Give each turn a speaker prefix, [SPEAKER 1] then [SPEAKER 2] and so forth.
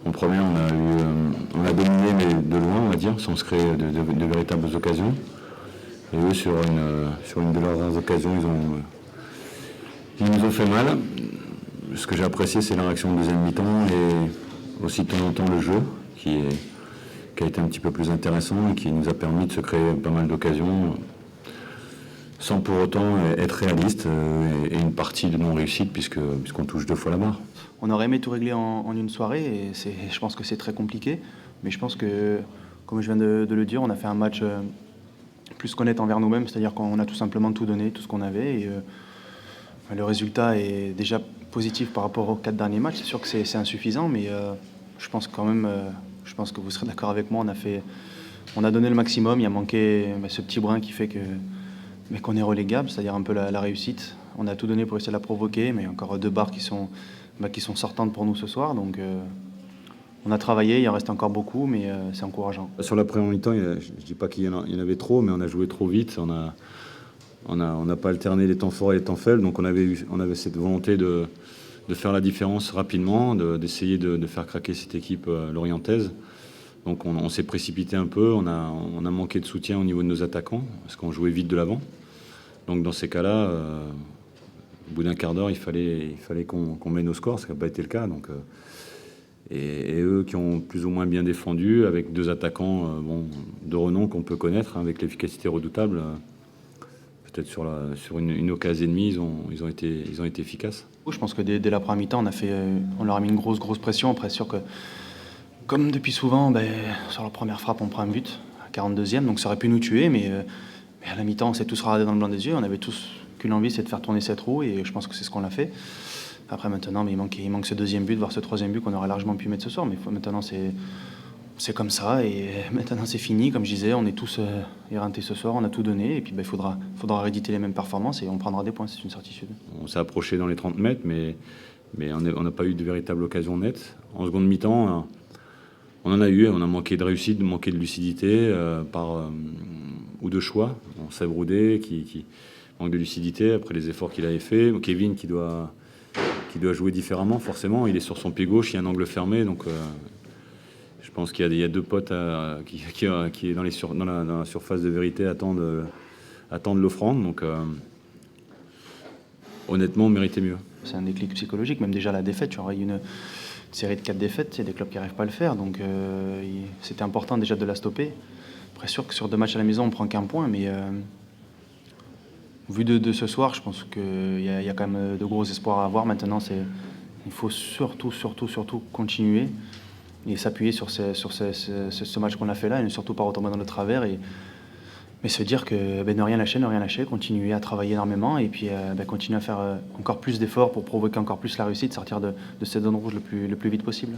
[SPEAKER 1] En première, on a dominé, mais de loin, on va dire, sans se créer de véritables occasions. Et eux, sur une de leurs rares occasions, ils nous ont fait mal. Ce que j'ai apprécié, c'est la réaction de deuxième mi-temps et aussi de temps en temps le jeu, qui a été un petit peu plus intéressant et qui nous a permis de se créer pas mal d'occasions sans pour autant être réaliste et une partie de non-réussite puisqu'on touche 2 fois la barre.
[SPEAKER 2] On aurait aimé tout régler en une soirée et je pense que c'est très compliqué. Mais je pense que, comme je viens de le dire, on a fait un match plus qu'honnête envers nous-mêmes, c'est-à-dire qu'on a tout simplement tout donné, tout ce qu'on avait. Et le résultat est déjà positif par rapport aux 4 derniers matchs. C'est sûr que c'est insuffisant, mais je pense quand même, je pense que vous serez d'accord avec moi, on a donné le maximum. Il a manqué ce petit brin qui fait qu'on est relégable, c'est-à-dire un peu la réussite. On a tout donné pour essayer de la provoquer, mais encore 2 barres qui sont sortantes pour nous ce soir. Donc on a travaillé, il en reste encore beaucoup, mais c'est encourageant.
[SPEAKER 1] Sur la première mi-temps, je ne dis pas qu'il y en avait trop, mais on a joué trop vite. On n'a pas alterné les temps forts et les temps faibles, donc on avait cette volonté de faire la différence rapidement, d'essayer de faire craquer cette équipe lorientaise. Donc on s'est précipité un peu, on a manqué de soutien au niveau de nos attaquants, parce qu'on jouait vite de l'avant. Donc dans ces cas-là, au bout d'un quart d'heure, il fallait qu'on mène au score, ce qui n'a pas été le cas. Donc, et eux qui ont plus ou moins bien défendu, avec 2 attaquants de renom qu'on peut connaître, avec l'efficacité redoutable, peut-être sur une occasion et demie, ils ont été efficaces.
[SPEAKER 2] Je pense que dès la première mi-temps, on leur a mis une grosse pression. Après, sûr que, comme depuis souvent, sur la première frappe, on prend un but à 42e, donc ça aurait pu nous tuer, mais à la mi-temps, on s'est tous regardés dans le blanc des yeux. On avait tous qu'une envie, c'est de faire tourner cette roue, et je pense que c'est ce qu'on a fait. Après, maintenant, il manque ce 2e but, voire ce 3e but qu'on aurait largement pu mettre ce soir, mais maintenant, c'est comme ça, et maintenant, c'est fini. Comme je disais, on est tous éreintés ce soir, on a tout donné, et puis il faudra rééditer les mêmes performances, et on prendra des points, c'est une certitude.
[SPEAKER 1] On s'est approché dans les 30 mètres, mais on n'a pas eu de véritable occasion nette. En seconde mi-temps, on en a eu, on a manqué de réussite, manqué de lucidité ou de choix. On s'est brodé, qui manque de lucidité après les efforts qu'il avait fait. Kevin qui doit jouer différemment, forcément. Il est sur son pied gauche, il y a un angle fermé, donc je pense qu'il y a 2 potes qui est dans la surface de vérité attendent l'offrande. Donc honnêtement, on méritait mieux.
[SPEAKER 2] C'est un déclic psychologique, même déjà la défaite. Tu aurais eu une série de 4 défaites, c'est des clubs qui n'arrivent pas à le faire, donc c'était important déjà de la stopper. Après, sûr que sur 2 matchs à la maison, on prend qu'1 point, mais au vu de ce soir, je pense qu'il y a quand même de gros espoirs à avoir. Maintenant, il faut surtout continuer et s'appuyer sur ce match qu'on a fait là, et ne surtout pas retomber dans le travers, mais se dire que ne rien lâcher, continuer à travailler énormément, et puis continuer à faire encore plus d'efforts pour provoquer encore plus la réussite, sortir de cette zone rouge le plus vite possible.